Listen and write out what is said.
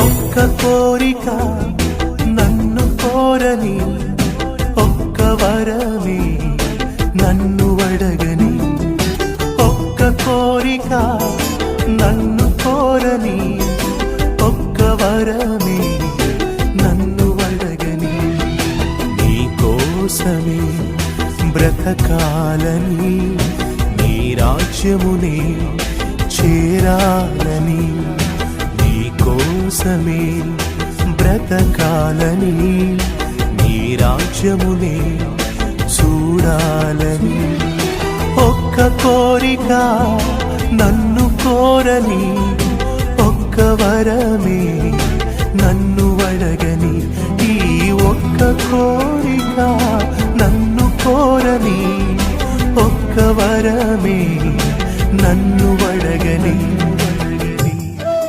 ఒక్క కోరిక నన్ను కోరని, ఒక్క వరమే నన్ను అడగని. ఒక్క కోరిక నన్ను కోరని, ఒక్క వరమే నన్ను అడగని. నీ కోసమే బ్రతకాలని, నీ రాజ్యమునే చేరాలని. నీ కోసమే బ్రతకాలని, నీ రాజ్యమునే చూడాలని. ఒక్క కోరిక నన్ను కోరని, ఒక్క వరమే నన్ను అడగని. ఈ ఒక్క కోరిక నన్ను కోరని, ఒక్క వరమే నన్ను